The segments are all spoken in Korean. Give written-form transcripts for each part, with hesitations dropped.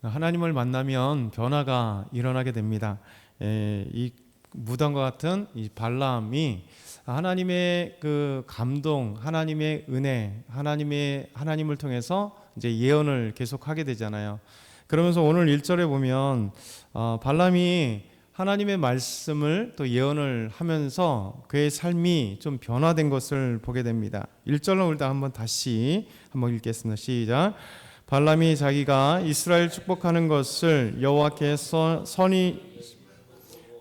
하나님을 만나면 변화가 일어나게 됩니다. 이 무당과 같은 이 발람이 하나님의 그 감동, 하나님의 은혜, 하나님을 통해서 이제 예언을 계속하게 되잖아요. 그러면서 오늘 1절에 보면 발람이 하나님의 말씀을 또 예언을 하면서 그의 삶이 좀 변화된 것을 보게 됩니다. 1절로 일단 한번 다시 한번 읽겠습니다. 시작. 발람이 자기가 이스라엘 축복하는 것을 여호와께서 선이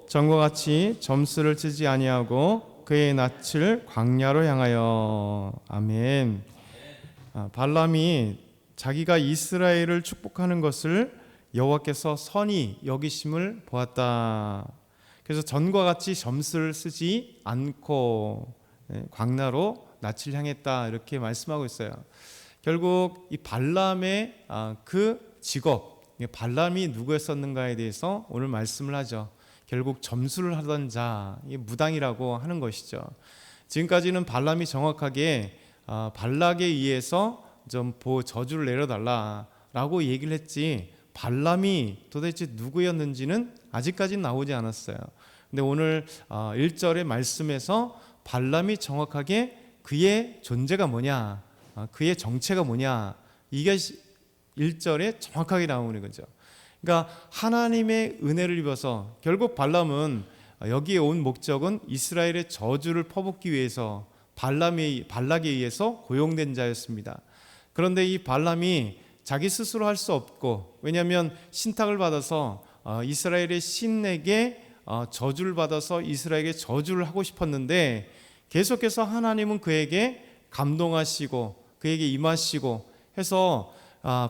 전과 같이 점수를 치지 아니하고 그의 낯을 광야로 향하여. 아멘. 발람이 자기가 이스라엘을 축복하는 것을 여호와께서 선히 여기심을 보았다. 그래서 전과 같이 점수를 쓰지 않고 광야로 낯을 향했다, 이렇게 말씀하고 있어요. 결국 이 발람의 그 직업, 발람이 누구였었는가에 대해서 오늘 말씀을 하죠. 결국 점수를 하던 자, 무당이라고 하는 것이죠. 지금까지는 발람이 정확하게 발락에 의해서 좀 저주를 내려달라라고 얘기를 했지, 발람이 도대체 누구였는지는 아직까지는 나오지 않았어요. 근데 오늘 1절의 말씀에서 발람이 정확하게 그의 존재가 뭐냐, 그의 정체가 뭐냐, 이게 1절에 정확하게 나오는 거죠. 그러니까 하나님의 은혜를 입어서, 결국 발람은 여기에 온 목적은 이스라엘의 저주를 퍼붓기 위해서 발락에 의해서 고용된 자였습니다. 그런데 이 발람이 자기 스스로 할 수 없고, 왜냐하면 신탁을 받아서 이스라엘의 신에게 저주를 받아서 이스라엘에게 저주를 하고 싶었는데, 계속해서 하나님은 그에게 감동하시고 그에게 임하시고 해서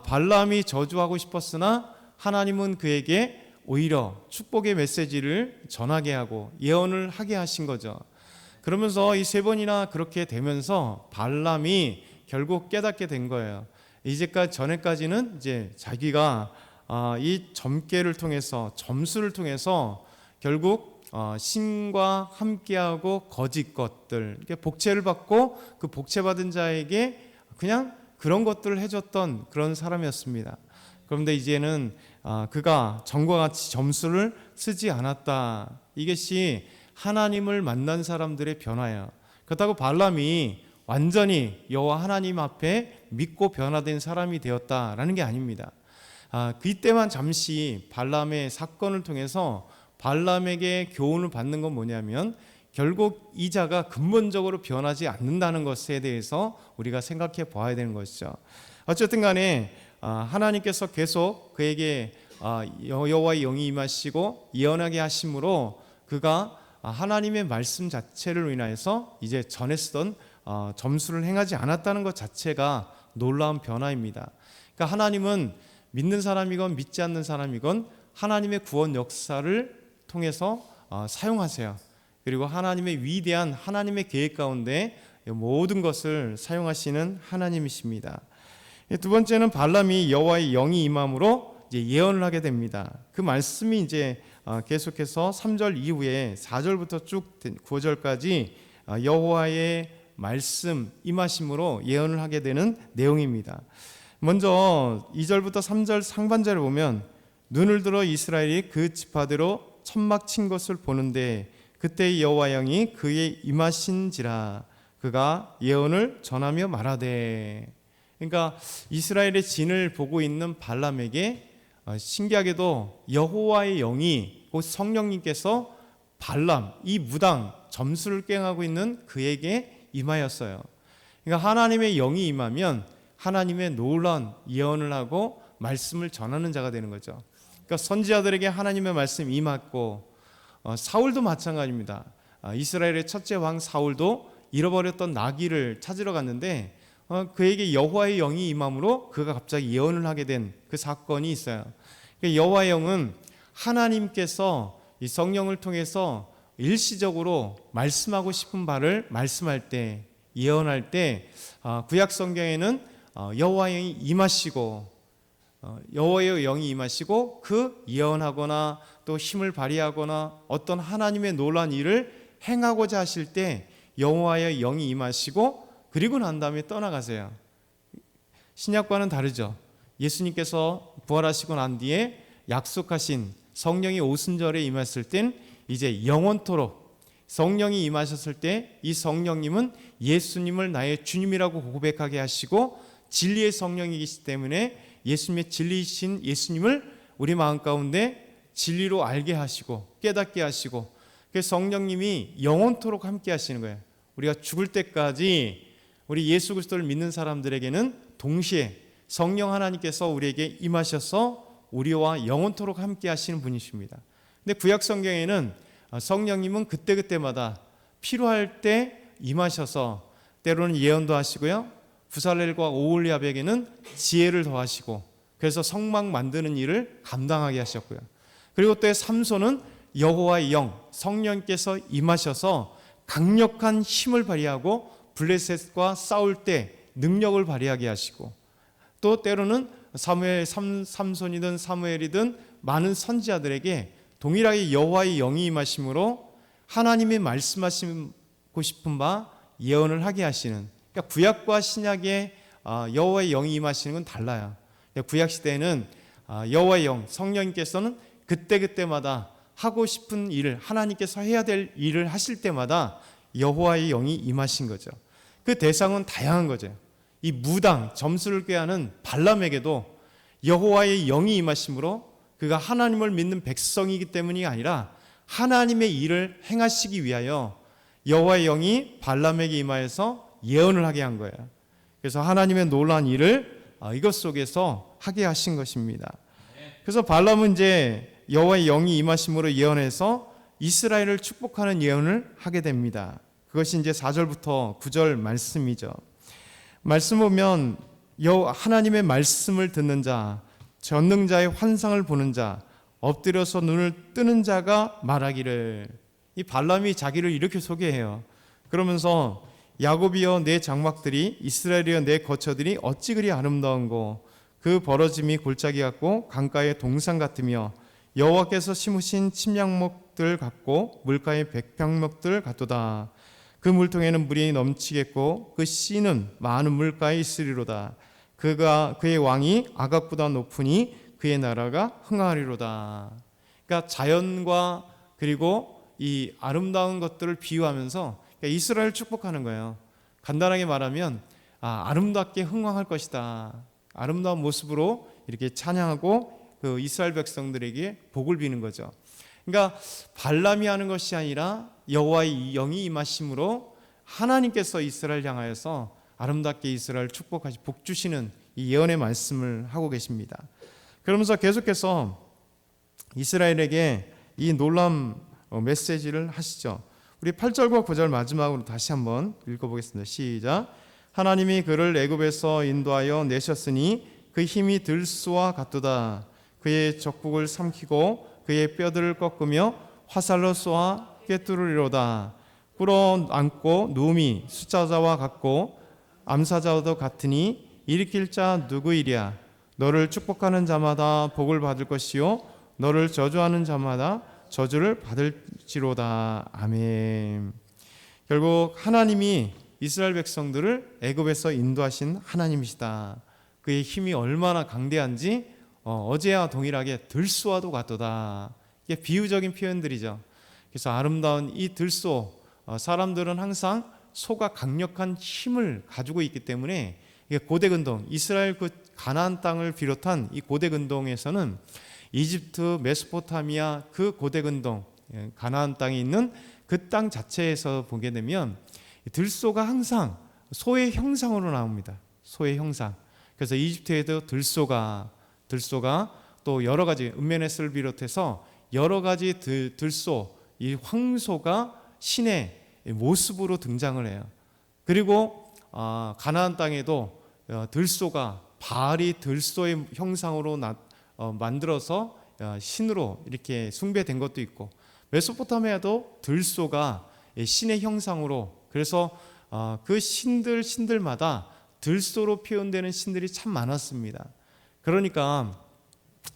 발람이 저주하고 싶었으나 하나님은 그에게 오히려 축복의 메시지를 전하게 하고 예언을 하게 하신 거죠. 그러면서 이 3번이나 그렇게 되면서 발람이 결국 깨닫게 된 거예요. 전에까지는 이제 자기가 이 점괘를 통해서, 점수를 통해서 결국 신과 함께하고 거짓 것들, 복채를 받고 그 복채받은 자에게 그냥 그런 것들을 해줬던 그런 사람이었습니다. 그런데 이제는 그가 전과 같이 점수를 쓰지 않았다. 이것이 하나님을 만난 사람들의 변화예요. 그렇다고 발람이 완전히 여호와 하나님 앞에 믿고 변화된 사람이 되었다라는 게 아닙니다. 그때만 잠시 발람의 사건을 통해서 발람에게 교훈을 받는 건 뭐냐면, 결국 이 자가 근본적으로 변하지 않는다는 것에 대해서 우리가 생각해 봐야 되는 것이죠. 어쨌든 간에 하나님께서 계속 그에게 여호와의 영이 임하시고 예언하게 하심으로 그가 하나님의 말씀 자체를 인하여서 이제 전에 쓰던 점수를 행하지 않았다는 것 자체가 놀라운 변화입니다. 그러니까 하나님은 믿는 사람이건 믿지 않는 사람이건 하나님의 구원 역사를 통해서 사용하세요. 그리고 하나님의 위대한 하나님의 계획 가운데 모든 것을 사용하시는 하나님이십니다. 두 번째는 발람이 여호와의 영이 임함으로 이제 예언을 하게 됩니다. 그 말씀이 이제 계속해서 3절 이후에 4절부터 쭉 9절까지 여호와의 말씀 임하심으로 예언을 하게 되는 내용입니다. 먼저 2절부터 3절 상반절을 보면, 눈을 들어 이스라엘이 그 지파대로 천막 친 것을 보는데 그때 여호와 영이 그의 임하신지라 그가 예언을 전하며 말하되. 그러니까 이스라엘의 진을 보고 있는 발람에게 신기하게도 여호와의 영이, 곧 성령님께서 발람, 이 무당, 점수를 깽하고 있는 그에게 임하였어요. 그러니까 하나님의 영이 임하면 하나님의 놀라운 예언을 하고 말씀을 전하는 자가 되는 거죠. 그러니까 선지자들에게 하나님의 말씀이 임했고, 사울도 마찬가지입니다. 이스라엘의 첫째 왕 사울도 잃어버렸던 나귀를 찾으러 갔는데 그에게 여호와의 영이 임함으로 그가 갑자기 예언을 하게 된 그 사건이 있어요. 그러니까 여호와의 영은 하나님께서 이 성령을 통해서 일시적으로 말씀하고 싶은 바를 말씀할 때, 예언할 때, 구약 성경에는 여호와의 영이 임하시고 여호와의 영이 임하시고 그 예언하거나 또 힘을 발휘하거나 어떤 하나님의 놀라운 일을 행하고자 하실 때 여호와의 영이 임하시고 그리고 난 다음에 떠나가세요. 신약과는 다르죠. 예수님께서 부활하시고 난 뒤에 약속하신 성령이 오순절에 임했을 땐 이제 영원토록 성령이 임하셨을 때 이 성령님은 예수님을 나의 주님이라고 고백하게 하시고 진리의 성령이기 때문에 예수님의 진리이신 예수님을 우리 마음 가운데 진리로 알게 하시고 깨닫게 하시고, 그 성령님이 영원토록 함께 하시는 거예요. 우리가 죽을 때까지 우리 예수 그리스도를 믿는 사람들에게는 동시에 성령 하나님께서 우리에게 임하셔서 우리와 영원토록 함께 하시는 분이십니다. 근데 구약 성경에는 성령님은 그때그때마다 필요할 때 임하셔서 때로는 예언도 하시고요, 부살렐과 오홀리압에게는 지혜를 더하시고, 그래서 성막 만드는 일을 감당하게 하셨고요. 그리고 또 삼손은 여호와의 영 성령께서 임하셔서 강력한 힘을 발휘하고 블레셋과 싸울 때 능력을 발휘하게 하시고, 또 때로는 삼손이든 사무엘이든 많은 선지자들에게 동일하게 여호와의 영이 임하심으로 하나님의 말씀하시고 싶은 바 예언을 하게 하시는, 그러니까 구약과 신약의 여호와의 영이 임하시는 건 달라요. 구약 시대에는 여호와의 영 성령님께서는 그때그때마다 하고 싶은 일을, 하나님께서 해야 될 일을 하실 때마다 여호와의 영이 임하신 거죠. 그 대상은 다양한 거죠. 이 무당 점수를 꾀하는 발람에게도 여호와의 영이 임하심으로 그가 하나님을 믿는 백성이기 때문이 아니라 하나님의 일을 행하시기 위하여 여호와의 영이 발람에게 임하여서 예언을 하게 한 거예요. 그래서 하나님의 놀라운 일을 이것 속에서 하게 하신 것입니다. 그래서 발람은 이제 여호와의 영이 임하심으로 예언해서 이스라엘을 축복하는 예언을 하게 됩니다. 그것이 이제 4절부터 9절 말씀이죠. 말씀 보면 하나님의 말씀을 듣는 자, 전능자의 환상을 보는 자, 엎드려서 눈을 뜨는 자가 말하기를. 이 발람이 자기를 이렇게 소개해요. 그러면서 야곱이여 내 장막들이, 이스라엘이여 내 거처들이 어찌 그리 아름다운고, 그 벌어짐이 골짜기 같고 강가의 동산 같으며 여호와께서 심으신 침량목들 같고 물가의 백향목들 같도다. 그 물통에는 물이 넘치겠고 그 씨는 많은 물가에 있으리로다. 그의 왕이 아각보다 높으니 그의 나라가 흥하리로다. 그러니까 자연과 그리고 이 아름다운 것들을 비유하면서 이스라엘을 축복하는 거예요. 간단하게 말하면 아름답게 흥황할 것이다. 아름다운 모습으로 이렇게 찬양하고 그 이스라엘 백성들에게 복을 비는 거죠. 그러니까 발람이 하는 것이 아니라 여호와의 영이 임하심으로 하나님께서 이스라엘 향하여서 아름답게 이스라엘 축복하시 복 주시는 이 예언의 말씀을 하고 계십니다. 그러면서 계속해서 이스라엘에게 이 놀라운 메시지를 하시죠. 우리 8절과 9절 마지막으로 다시 한번 읽어보겠습니다. 시작. 하나님이 그를 애굽에서 인도하여 내셨으니 그 힘이 들소와 같도다. 그의 적국을 삼키고 그의 뼈들을 꺾으며 화살로 쏘아 꿰뚫으리로다. 꿇어 앉고 누움이 숫자자와 같고 암사자와도 같으니 일으킬 자 누구이랴. 너를 축복하는 자마다 복을 받을 것이요 너를 저주하는 자마다 저주를 받을지로다. 아멘. 결국 하나님이 이스라엘 백성들을 애굽에서 인도하신 하나님이시다. 그의 힘이 얼마나 강대한지 어제와 동일하게 들소와도 같도다. 이게 비유적인 표현들이죠. 그래서 아름다운 이 들소, 사람들은 항상 소가 강력한 힘을 가지고 있기 때문에 고대 근동, 이스라엘 그 가나안 땅을 비롯한 이 고대 근동에서는 이집트, 메소포타미아 그 고대 근동, 가나안 땅에 있는 그 땅 자체에서 보게 되면 들소가 항상 소의 형상으로 나옵니다. 소의 형상. 그래서 이집트에도 들소가 또 여러 가지 은메네스를 비롯해서 여러 가지 들소, 이 황소가 신의 모습으로 등장을 해요. 그리고 가나안 땅에도 들소가 바알이 들소의 형상으로 만들어서 신으로 이렇게 숭배된 것도 있고, 메소포타미아도 들소가 신의 형상으로, 그래서 그 신들마다 들소로 표현되는 신들이 참 많았습니다. 그러니까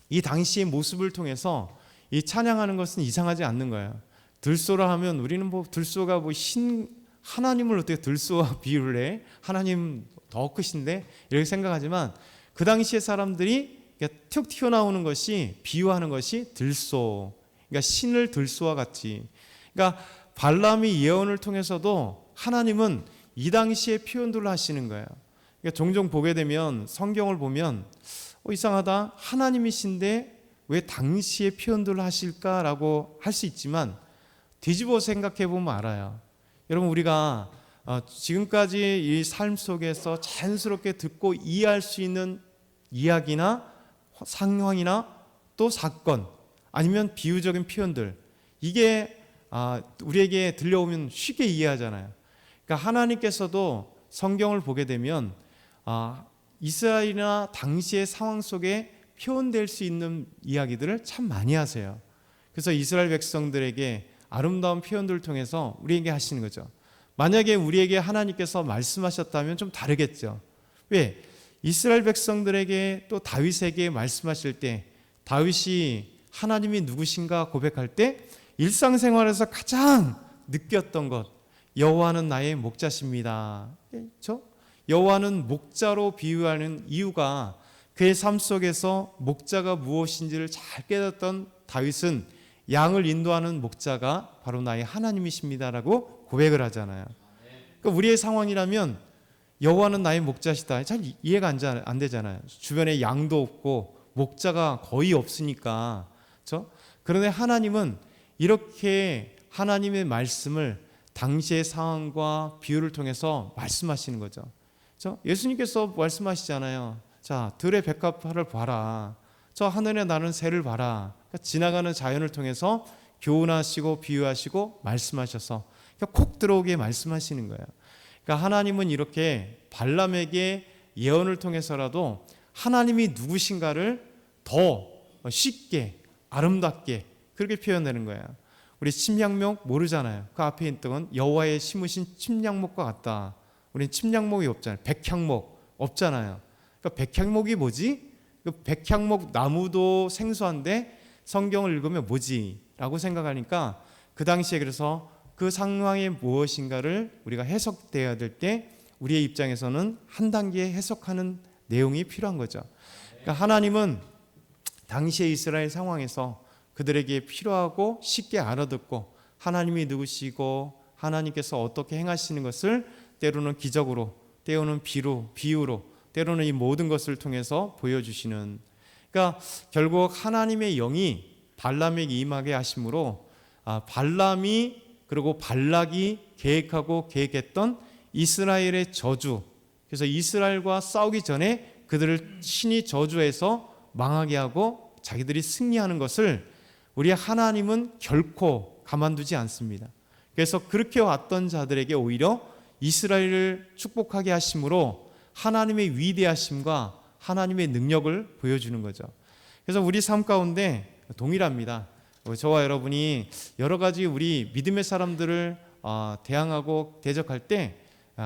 이 당시의 모습을 통해서 이 찬양하는 것은 이상하지 않는 거예요. 들소라 하면 우리는 들소가 하나님을 어떻게 들소와 비유를 해? 하나님 더 크신데? 이렇게 생각하지만 그 당시의 사람들이 툭 튀어나오는 것이, 비유하는 것이 들소, 그러니까 신을 들소와 같이. 그러니까 발람이 예언을 통해서도 하나님은 이 당시의 표현들을 하시는 거예요. 그러니까 종종 보게 되면, 성경을 보면 이상하다, 하나님이신데 왜 당시의 표현들을 하실까라고 할 수 있지만 뒤집어 생각해 보면 알아요. 여러분, 우리가 지금까지 이 삶 속에서 자연스럽게 듣고 이해할 수 있는 이야기나 상황이나 또 사건, 아니면 비유적인 표현들, 이게 우리에게 들려오면 쉽게 이해하잖아요. 그러니까 하나님께서도 성경을 보게 되면 이스라엘이나 당시의 상황 속에 표현될 수 있는 이야기들을 참 많이 하세요. 그래서 이스라엘 백성들에게 아름다운 표현들을 통해서 우리에게 하시는 거죠. 만약에 우리에게 하나님께서 말씀하셨다면 좀 다르겠죠. 왜? 이스라엘 백성들에게 또 다윗에게 말씀하실 때, 다윗이 하나님이 누구신가 고백할 때 일상생활에서 가장 느꼈던 것, 여호와는 나의 목자십니다. 그렇죠? 여호와는 목자로 비유하는 이유가 그의 삶 속에서 목자가 무엇인지를 잘 깨닫던 다윗은 양을 인도하는 목자가 바로 나의 하나님이십니다라고 고백을 하잖아요. 그러니까 우리의 상황이라면 여호와는 나의 목자시다, 잘 이해가 안 되잖아요. 주변에 양도 없고 목자가 거의 없으니까. 그렇죠? 그런데 하나님은 이렇게 하나님의 말씀을 당시의 상황과 비유를 통해서 말씀하시는 거죠. 그렇죠? 예수님께서 말씀하시잖아요. 자, 들의 백합화를 봐라. 저 하늘에 나는 새를 봐라. 그러니까 지나가는 자연을 통해서 교훈하시고 비유하시고 말씀하셔서 콕 들어오게 말씀하시는 거예요. 그러니까 하나님은 이렇게 발람에게 예언을 통해서라도 하나님이 누구신가를 더 쉽게 아름답게 그렇게 표현되는 거예요. 우리 침략목 모르잖아요. 그 앞에 있던 건 여호와의 심으신 침략목과 같다. 우리는 침략목이 없잖아요. 백향목 없잖아요. 그러니까 백향목이 뭐지? 그 백향목 나무도 생소한데 성경을 읽으면 뭐지? 라고 생각하니까 그 당시에 그래서 그 상황이 무엇인가를 우리가 해석되어야 될 때 우리의 입장에서는 한 단계 해석하는 내용이 필요한 거죠. 그러니까 하나님은 당시의 이스라엘 상황에서 그들에게 필요하고 쉽게 알아듣고 하나님이 누구시고 하나님께서 어떻게 행하시는 것을 때로는 기적으로, 때로는 비유로, 때로는 이 모든 것을 통해서 보여주시는, 그러니까 결국 하나님의 영이 발람에게 임하게 하심으로 발람이 그리고 발락이 계획하고 계획했던 이스라엘의 저주, 그래서 이스라엘과 싸우기 전에 그들을 신이 저주해서 망하게 하고 자기들이 승리하는 것을 우리 하나님은 결코 가만두지 않습니다. 그래서 그렇게 왔던 자들에게 오히려 이스라엘을 축복하게 하심으로 하나님의 위대하심과 하나님의 능력을 보여주는 거죠. 그래서 우리 삶 가운데 동일합니다. 저와 여러분이 여러 가지 우리 믿음의 사람들을 대항하고 대적할 때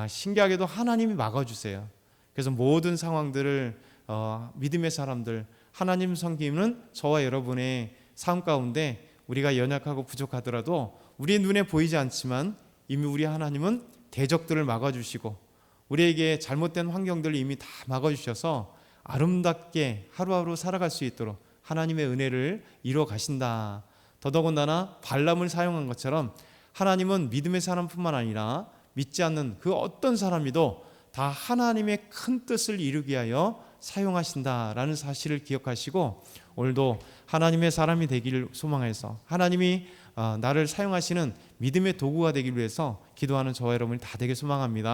신기하게도 하나님이 막아주세요. 그래서 모든 상황들을 믿음의 사람들, 하나님 섬기는 저와 여러분의 삶 가운데 우리가 연약하고 부족하더라도 우리의 눈에 보이지 않지만 이미 우리 하나님은 대적들을 막아주시고 우리에게 잘못된 환경들을 이미 다 막아주셔서 아름답게 하루하루 살아갈 수 있도록 하나님의 은혜를 이루어 가신다. 더더군다나 발람을 사용한 것처럼 하나님은 믿음의 사람뿐만 아니라 믿지 않는 그 어떤 사람이도 다 하나님의 큰 뜻을 이루기 위하여 사용하신다라는 사실을 기억하시고 오늘도 하나님의 사람이 되기를 소망해서 하나님이 나를 사용하시는 믿음의 도구가 되기 위해서 기도하는 저와 여러분이 다 되길 소망합니다.